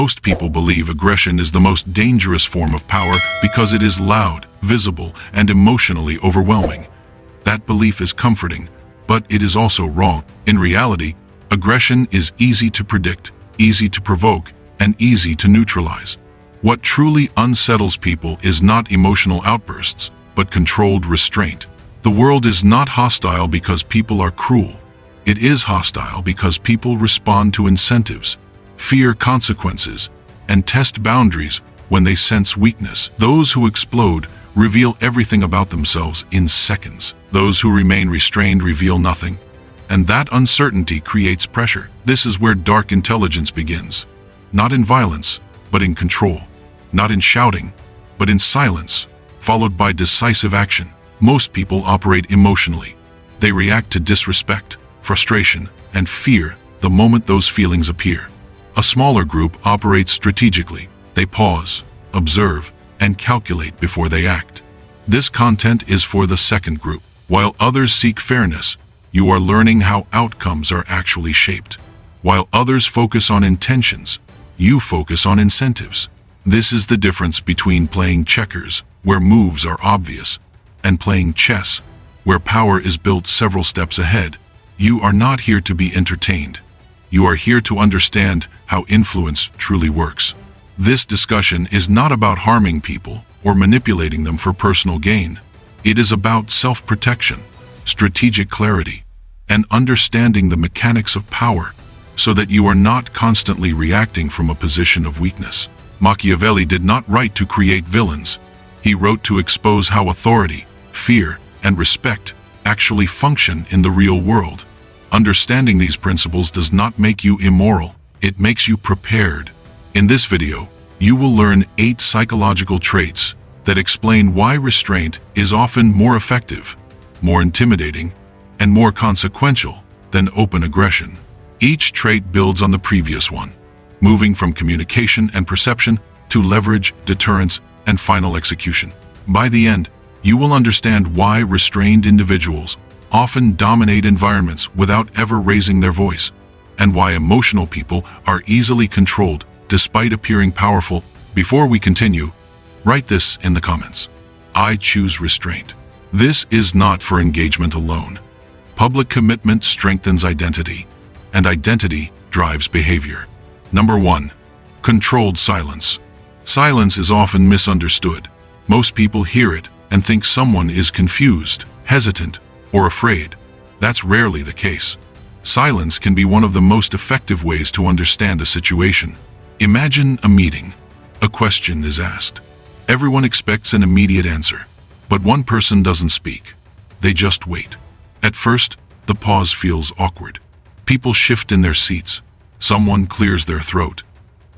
Most people believe aggression is the most dangerous form of power because it is loud, visible, and emotionally overwhelming. That belief is comforting, but it is also wrong. In reality, aggression is easy to predict, easy to provoke, and easy to neutralize. What truly unsettles people is not emotional outbursts, but controlled restraint. The world is not hostile because people are cruel. It is hostile because people respond to incentives, fear consequences, and test boundaries when they sense weakness. Those who explode reveal everything about themselves in seconds. Those who remain restrained reveal nothing, and that uncertainty creates pressure. This is where dark intelligence begins. Not in violence, but in control. Not in shouting, but in silence, followed by decisive action. Most people operate emotionally. They react to disrespect, frustration, and fear the moment those feelings appear. A smaller group operates strategically. They pause, observe, and calculate before they act. This content is for the second group. While others seek fairness, you are learning how outcomes are actually shaped. While others focus on intentions, you focus on incentives. This is the difference between playing checkers, where moves are obvious, and playing chess, where power is built several steps ahead. You are not here to be entertained. You are here to understand how influence truly works. This discussion is not about harming people or manipulating them for personal gain. It is about self-protection, strategic clarity, and understanding the mechanics of power so that you are not constantly reacting from a position of weakness. Machiavelli did not write to create villains. He wrote to expose how authority, fear, and respect actually function in the real world. Understanding these principles does not make you immoral. It makes you prepared. In this video, you will learn 8 psychological traits that explain why restraint is often more effective, more intimidating, and more consequential than open aggression. Each trait builds on the previous one, moving from communication and perception to leverage, deterrence, and final execution. By the end, you will understand why restrained individuals often dominate environments without ever raising their voice, and why emotional people are easily controlled despite appearing powerful. Before we continue, write this in the comments. I choose restraint. This is not for engagement alone. Public commitment strengthens identity, and identity drives behavior. Number 1. Controlled silence. Silence is often misunderstood. Most people hear it and think someone is confused, hesitant, or afraid. That's rarely the case. Silence can be one of the most effective ways to understand a situation. Imagine a meeting. A question is asked. Everyone expects an immediate answer, but one person doesn't speak. They just wait. At first, the pause feels awkward. People shift in their seats. Someone clears their throat.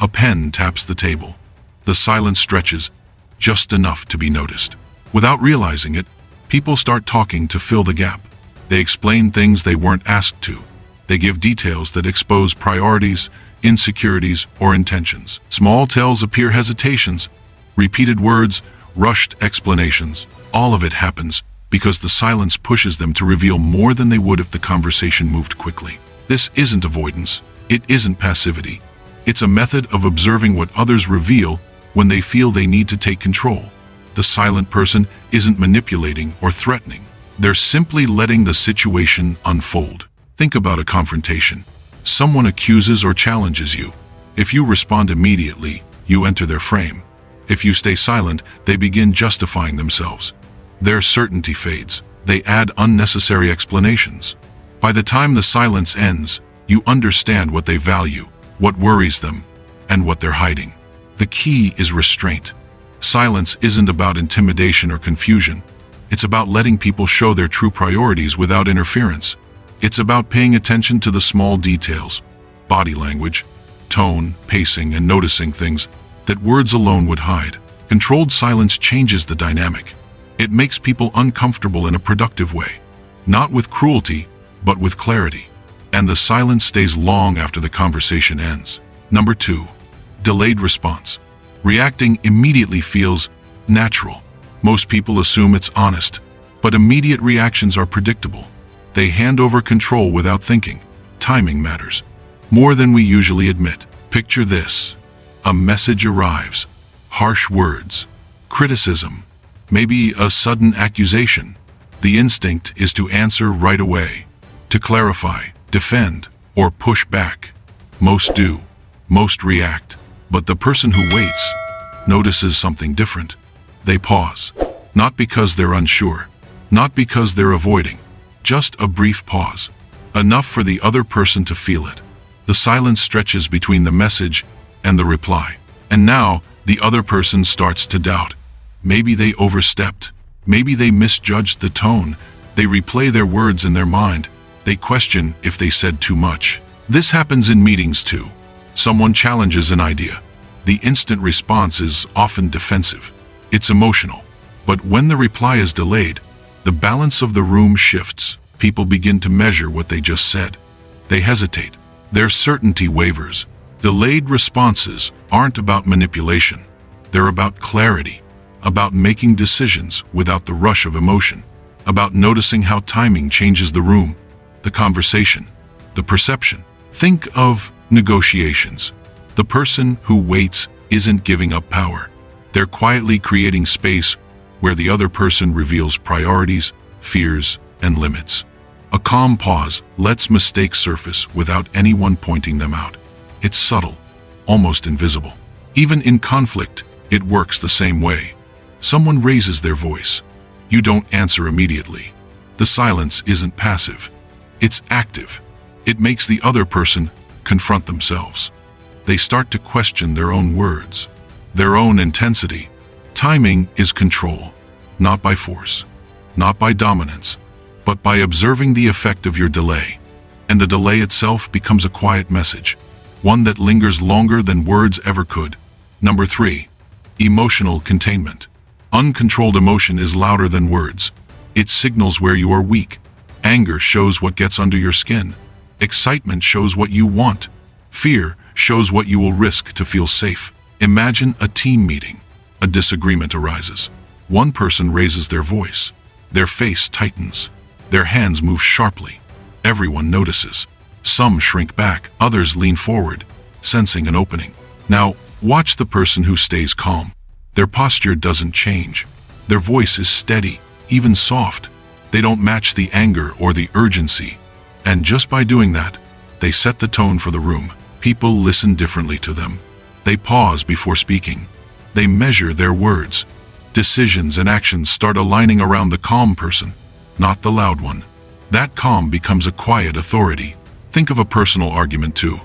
A pen taps the table. The silence stretches, just enough to be noticed. Without realizing it, people start talking to fill the gap. They explain things they weren't asked to. They give details that expose priorities, insecurities, or intentions. Small tells appear hesitations, repeated words, rushed explanations. All of it happens because the silence pushes them to reveal more than they would if the conversation moved quickly. This isn't avoidance. It isn't passivity. It's a method of observing what others reveal when they feel they need to take control. The silent person isn't manipulating or threatening. They're simply letting the situation unfold. Think about a confrontation. Someone accuses or challenges you. If you respond immediately, you enter their frame. If you stay silent, they begin justifying themselves. Their certainty fades. They add unnecessary explanations. By the time the silence ends, you understand what they value, what worries them, and what they're hiding. The key is restraint. Silence isn't about intimidation or confusion. It's about letting people show their true priorities without interference. It's about paying attention to the small details, body language, tone, pacing, and noticing things that words alone would hide. Controlled silence changes the dynamic. It makes people uncomfortable in a productive way, not with cruelty, but with clarity. And the silence stays long after the conversation ends. Number 2. Delayed response. Reacting immediately feels natural. Most people assume it's honest, but immediate reactions are predictable. They hand over control without thinking. Timing matters more than we usually admit. Picture this. A message arrives. Harsh words. Criticism. Maybe a sudden accusation. The instinct is to answer right away. To clarify, defend, or push back. Most do. Most react. But the person who waits notices something different. They pause. Not because they're unsure. Not because they're avoiding. Just a brief pause. Enough for the other person to feel it. The silence stretches between the message and the reply. And now, the other person starts to doubt. Maybe they overstepped. Maybe they misjudged the tone. They replay their words in their mind. They question if they said too much. This happens in meetings too. Someone challenges an idea. The instant response is often defensive. It's emotional. But when the reply is delayed, the balance of the room shifts. People begin to measure what they just said. They hesitate. Their certainty wavers. Delayed responses aren't about manipulation. They're about clarity, about making decisions without the rush of emotion, about noticing how timing changes the room, the conversation, the perception. Think of negotiations. The person who waits isn't giving up power. They're quietly creating space where the other person reveals priorities, fears, and limits. A calm pause lets mistakes surface without anyone pointing them out. It's subtle, almost invisible. Even in conflict, it works the same way. Someone raises their voice. You don't answer immediately. The silence isn't passive. It's active. It makes the other person confront themselves. They start to question their own words, their own intensity. Timing is control, not by force, not by dominance, but by observing the effect of your delay. And the delay itself becomes a quiet message, one that lingers longer than words ever could. Number 3. Emotional containment. Uncontrolled emotion is louder than words. It signals where you are weak. Anger shows what gets under your skin. Excitement shows what you want. Fear shows what you will risk to feel safe. Imagine a team meeting. A disagreement arises. One person raises their voice. Their face tightens. Their hands move sharply. Everyone notices. Some shrink back, others lean forward, sensing an opening. Now, watch the person who stays calm. Their posture doesn't change. Their voice is steady, even soft. They don't match the anger or the urgency. And just by doing that, they set the tone for the room. People listen differently to them. They pause before speaking. They measure their words. Decisions and actions start aligning around the calm person, not the loud one. That calm becomes a quiet authority. Think of a personal argument too.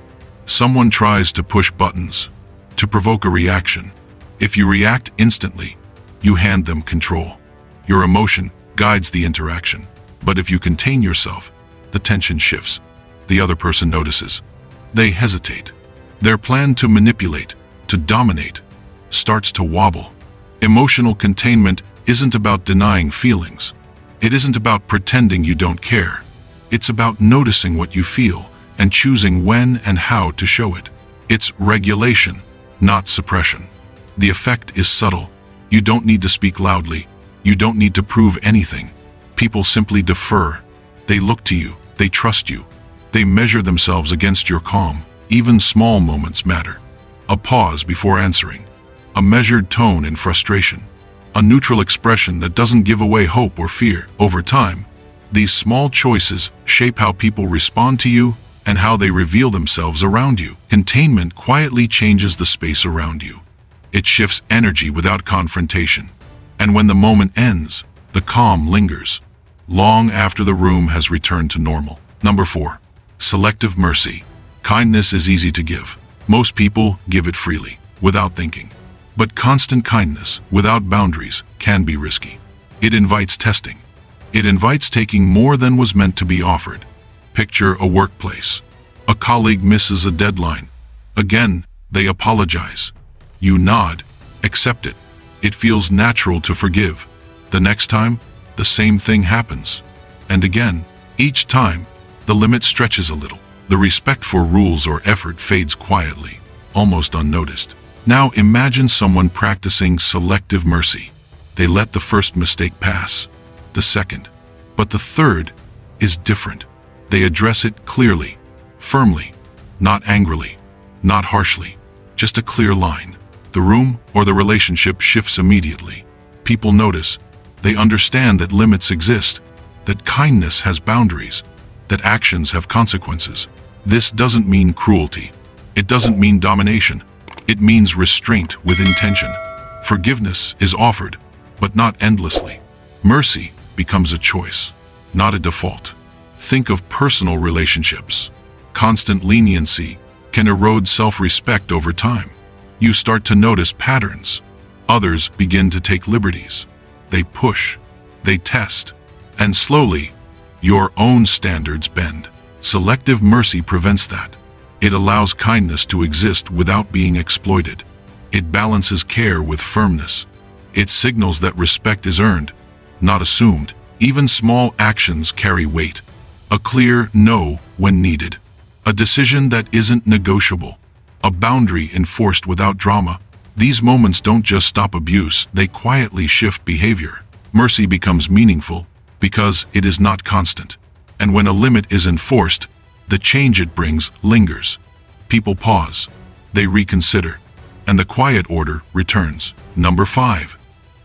Someone tries to push buttons, to provoke a reaction. If you react instantly, you hand them control. Your emotion guides the interaction. But if you contain yourself, the tension shifts. The other person notices. They hesitate. Their plan to manipulate, to dominate, starts to wobble. Emotional containment isn't about denying feelings. It isn't about pretending you don't care. It's about noticing what you feel and choosing when and how to show it. It's regulation, not suppression. The effect is subtle. You don't need to speak loudly. You don't need to prove anything. People simply defer. They look to you. They trust you. They measure themselves against your calm. Even small moments matter. A pause before answering. A measured tone in frustration. A neutral expression that doesn't give away hope or fear. Over time, these small choices shape how people respond to you and how they reveal themselves around you. Containment quietly changes the space around you. It shifts energy without confrontation. And when the moment ends, the calm lingers, long after the room has returned to normal. Number 4. Selective mercy. Kindness is easy to give. Most people give it freely, without thinking. But constant kindness, without boundaries, can be risky. It invites testing. It invites taking more than was meant to be offered. Picture a workplace. A colleague misses a deadline. Again, they apologize. You nod, accept it. It feels natural to forgive. The next time, the same thing happens. And again, each time, the limit stretches a little. The respect for rules or effort fades quietly, almost unnoticed. Now imagine someone practicing selective mercy. They let the first mistake pass, the second. But the third is different. They address it clearly, firmly, not angrily, not harshly. just a clear line. The room or the relationship shifts immediately. People notice. They understand that limits exist, that kindness has boundaries, that actions have consequences. This doesn't mean cruelty. It doesn't mean domination. It means restraint with intention. Forgiveness is offered, but not endlessly. Mercy becomes a choice, not a default. Think of personal relationships. Constant leniency can erode self-respect over time. You start to notice patterns. Others begin to take liberties. They push, they test, and slowly, your own standards bend. Selective mercy prevents that. It allows kindness to exist without being exploited. It balances care with firmness. It signals that respect is earned, not assumed. Even small actions carry weight. A clear no when needed. A decision that isn't negotiable. A boundary enforced without drama. These moments don't just stop abuse, they quietly shift behavior. Mercy becomes meaningful because it is not constant. And when a limit is enforced, the change it brings lingers. People pause. They reconsider. And the quiet order returns. Number 5.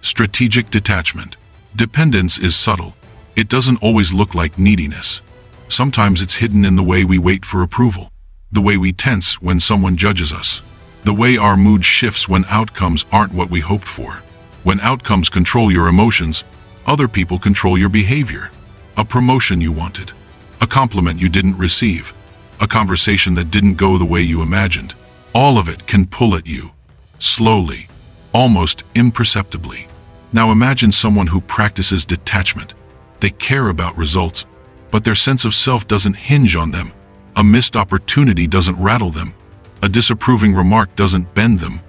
Strategic detachment. Dependence is subtle. It doesn't always look like neediness. Sometimes it's hidden in the way we wait for approval, the way we tense when someone judges us, the way our mood shifts when outcomes aren't what we hoped for. When outcomes control your emotions, other people control your behavior. A promotion you wanted, a compliment you didn't receive, a conversation that didn't go the way you imagined. All of it can pull at you, slowly, almost imperceptibly. Now imagine someone who practices detachment. They care about results, but their sense of self doesn't hinge on them. A missed opportunity doesn't rattle them. A disapproving remark doesn't bend them.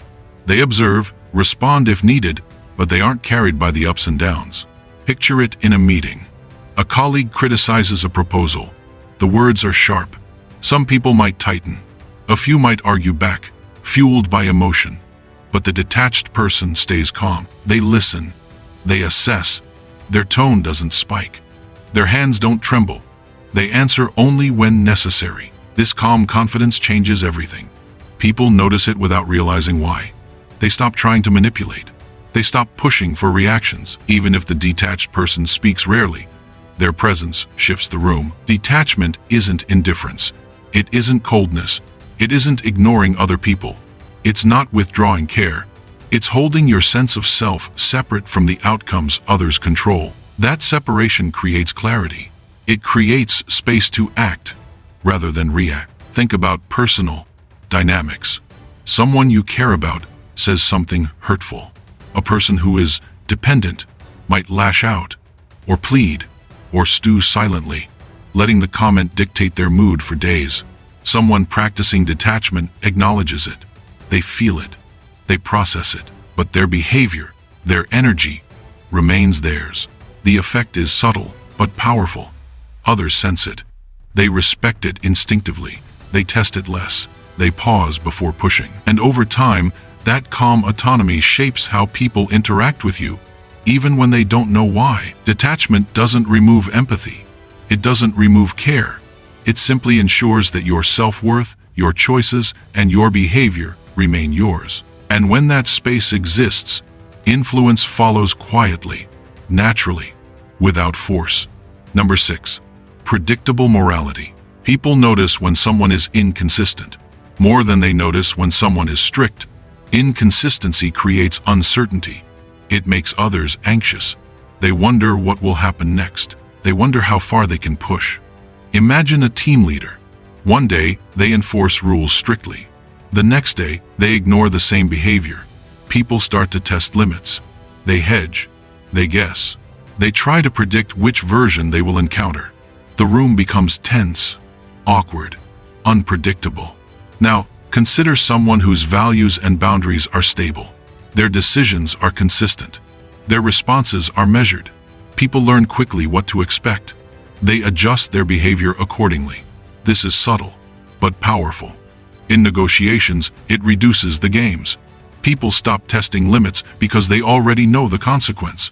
They observe, respond if needed, but they aren't carried by the ups and downs. Picture it in a meeting. A colleague criticizes a proposal. The words are sharp. Some people might tighten. A few might argue back, fueled by emotion. But the detached person stays calm. They listen. They assess. Their tone doesn't spike. Their hands don't tremble. They answer only when necessary. This calm confidence changes everything. People notice it without realizing why. They stop trying to manipulate. They stop pushing for reactions. Even if the detached person speaks rarely, their presence shifts the room. Detachment isn't indifference. It isn't coldness. It isn't ignoring other people. It's not withdrawing care. It's holding your sense of self separate from the outcomes others control. That separation creates clarity. It creates space to act rather than react. Think about personal dynamics. Someone you care about says something hurtful. A person who is dependent might lash out, or plead, or stew silently, letting the comment dictate their mood for days. Someone practicing detachment acknowledges it. They feel it. They process it. But their behavior, their energy, remains theirs. The effect is subtle, but powerful. Others sense it. They respect it instinctively. They test it less. They pause before pushing. And over time, that calm autonomy shapes how people interact with you, even when they don't know why. Detachment doesn't remove empathy. It doesn't remove care. It simply ensures that your self-worth, your choices, and your behavior remain yours. And when that space exists, influence follows quietly, naturally, without force. Number 6. Predictable morality. People notice when someone is inconsistent, more than they notice when someone is strict. Inconsistency creates uncertainty. It makes others anxious. They wonder what will happen next. They wonder how far they can push. Imagine a team leader. One day, they enforce rules strictly. The next day, they ignore the same behavior. People start to test limits. They hedge. They guess. They try to predict which version they will encounter. The room becomes tense, awkward, unpredictable. Now, consider someone whose values and boundaries are stable. Their decisions are consistent. Their responses are measured. People learn quickly what to expect. They adjust their behavior accordingly. This is subtle, but powerful. In negotiations, it reduces the games. People stop testing limits because they already know the consequence.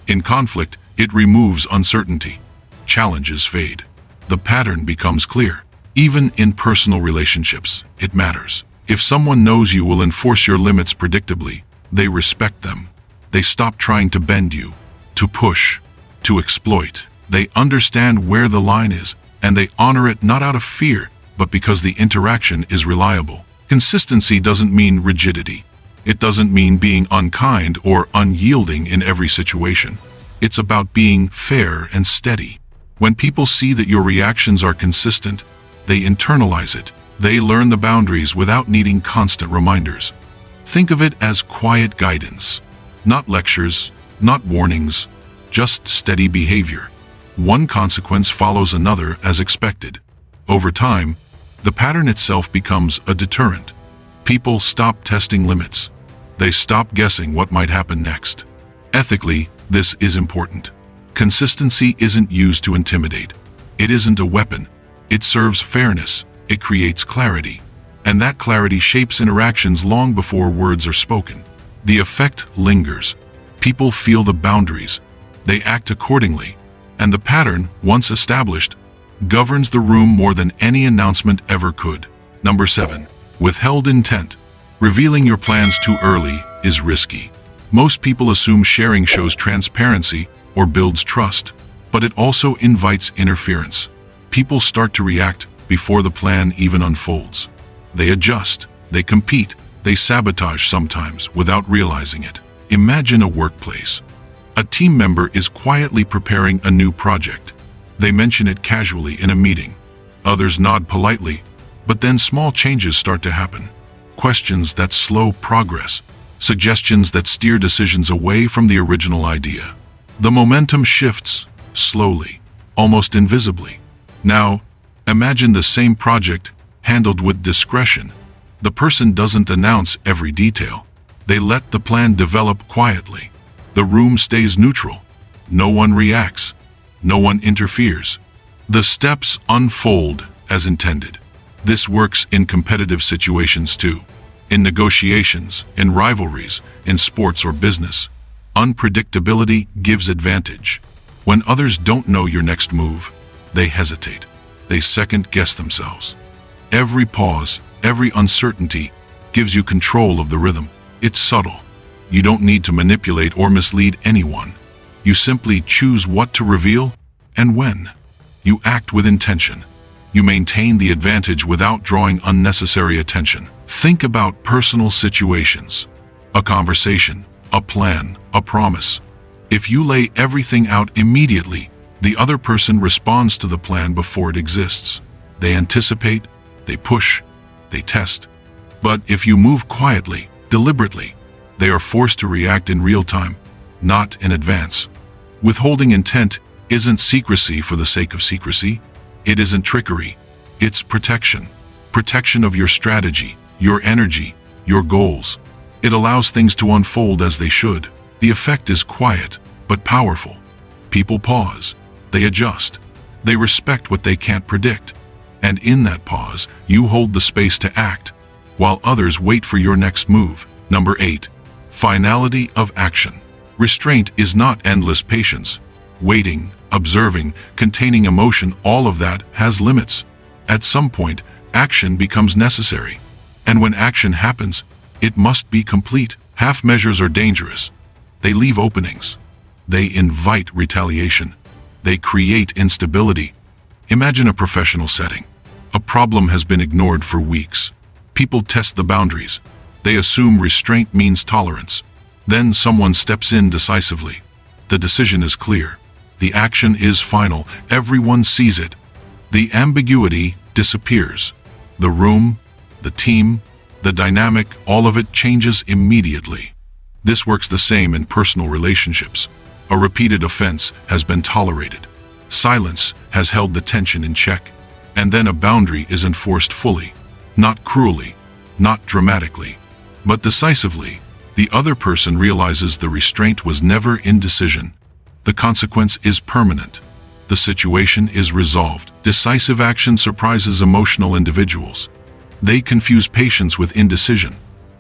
In conflict, it removes uncertainty. Challenges fade. The pattern becomes clear. Even in personal relationships, it matters. If someone knows you will enforce your limits predictably, they respect them. They stop trying to bend you, to push, to exploit. They understand where the line is, and they honor it not out of fear, but because the interaction is reliable. Consistency doesn't mean rigidity. It doesn't mean being unkind or unyielding in every situation. It's about being fair and steady. When people see that your reactions are consistent, they internalize it. They learn the boundaries without needing constant reminders. Think of it as quiet guidance. Not lectures, not warnings, just steady behavior. One consequence follows another as expected. Over time, the pattern itself becomes a deterrent. People stop testing limits. They stop guessing what might happen next. Ethically, this is important. Consistency isn't used to intimidate. It isn't a weapon. It serves fairness. It creates clarity. And that clarity shapes interactions long before words are spoken. The effect lingers. People feel the boundaries. They act accordingly. And the pattern, once established, governs the room more than any announcement ever could. Number 7. Withheld intent. Revealing your plans too early is risky. Most people assume sharing shows transparency or builds trust, but it also invites interference. People start to react before the plan even unfolds. They adjust, they compete, they sabotage sometimes without realizing it. Imagine a workplace. A team member is quietly preparing a new project. They mention it casually in a meeting. Others nod politely, but then small changes start to happen. Questions that slow progress, suggestions that steer decisions away from the original idea. The momentum shifts, slowly, almost invisibly. Now, imagine the same project handled with discretion. The person doesn't announce every detail. They let the plan develop quietly. The room stays neutral. No one reacts. No one interferes. The steps unfold as intended. This works in competitive situations too. In negotiations, in rivalries, in sports or business. Unpredictability gives advantage. When others don't know your next move, they hesitate. They second-guess themselves. Every pause, every uncertainty gives you control of the rhythm. It's subtle. You don't need to manipulate or mislead anyone. You simply choose what to reveal and when. You act with intention. You maintain the advantage without drawing unnecessary attention. Think about personal situations. A conversation, a plan, a promise. If you lay everything out immediately, the other person responds to the plan before it exists. They anticipate, they push, they test. But if you move quietly, deliberately, they are forced to react in real time, not in advance. Withholding intent isn't secrecy for the sake of secrecy. It isn't trickery. It's protection. Protection of your strategy, your energy, your goals. It allows things to unfold as they should. The effect is quiet, but powerful. People pause. They adjust. They respect what they can't predict. And in that pause, you hold the space to act, while others wait for your next move. Number 8. Finality of action. Restraint is not endless patience. Waiting, observing, containing emotion, all of that has limits. At some point, action becomes necessary. And when action happens, it must be complete. Half measures are dangerous. They leave openings. They invite retaliation. They create instability. Imagine a professional setting. A problem has been ignored for weeks. People test the boundaries. They assume restraint means tolerance. Then someone steps in decisively. The decision is clear. The action is final. Everyone sees it. The ambiguity disappears. The room, the team, the dynamic, all of it changes immediately. This works the same in personal relationships. A repeated offense has been tolerated. Silence has held the tension in check. And then a boundary is enforced fully. Not cruelly, not dramatically, but decisively. The other person realizes the restraint was never indecision. The consequence is permanent. The situation is resolved. Decisive action surprises emotional individuals. They confuse patience with indecision.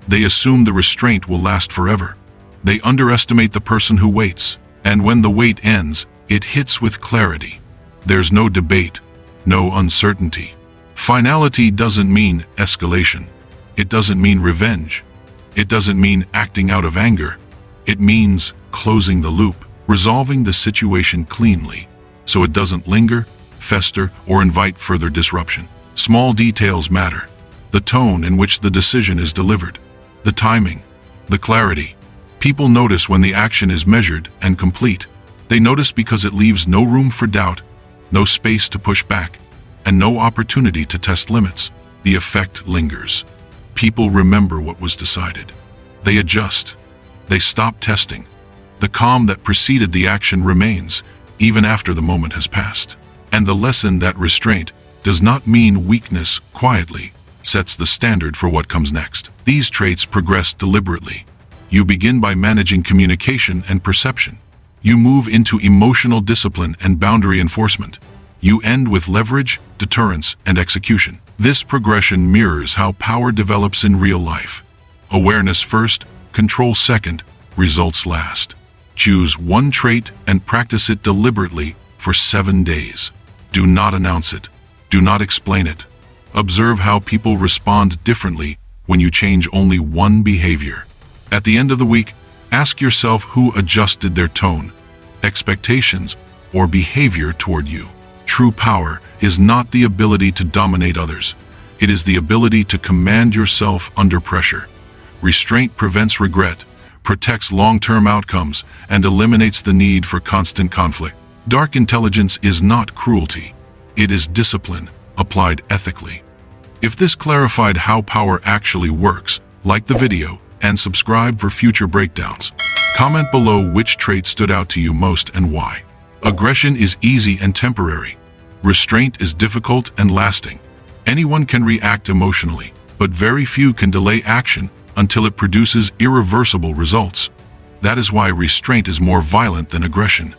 They assume the restraint will last forever. They underestimate the person who waits. And when the wait ends, it hits with clarity. There's no debate, no uncertainty. Finality doesn't mean escalation. It doesn't mean revenge. It doesn't mean acting out of anger. It means closing the loop, resolving the situation cleanly, so it doesn't linger, fester, or invite further disruption. Small details matter. The tone in which the decision is delivered, the timing, the clarity. People notice when the action is measured and complete. They notice because it leaves no room for doubt, no space to push back, and no opportunity to test limits. The effect lingers. People remember what was decided. They adjust. They stop testing. The calm that preceded the action remains, even after the moment has passed. And the lesson that restraint does not mean weakness quietly sets the standard for what comes next. These traits progress deliberately. You begin by managing communication and perception. You move into emotional discipline and boundary enforcement. You end with leverage, deterrence, and execution. This progression mirrors how power develops in real life. Awareness first, control second, results last. Choose one trait and practice it deliberately for 7 days. Do not announce it. Do not explain it. Observe how people respond differently when you change only one behavior. At the end of the week, ask yourself who adjusted their tone, expectations, or behavior toward you. True power is not the ability to dominate others. It is the ability to command yourself under pressure. Restraint prevents regret, protects long-term outcomes, and eliminates the need for constant conflict. Dark intelligence is not cruelty. It is discipline, applied ethically. If this clarified how power actually works, like the video and subscribe for future breakdowns. Comment below which trait stood out to you most and why. Aggression is easy and temporary. Restraint is difficult and lasting. Anyone can react emotionally, but very few can delay action until it produces irreversible results. That is why restraint is more violent than aggression.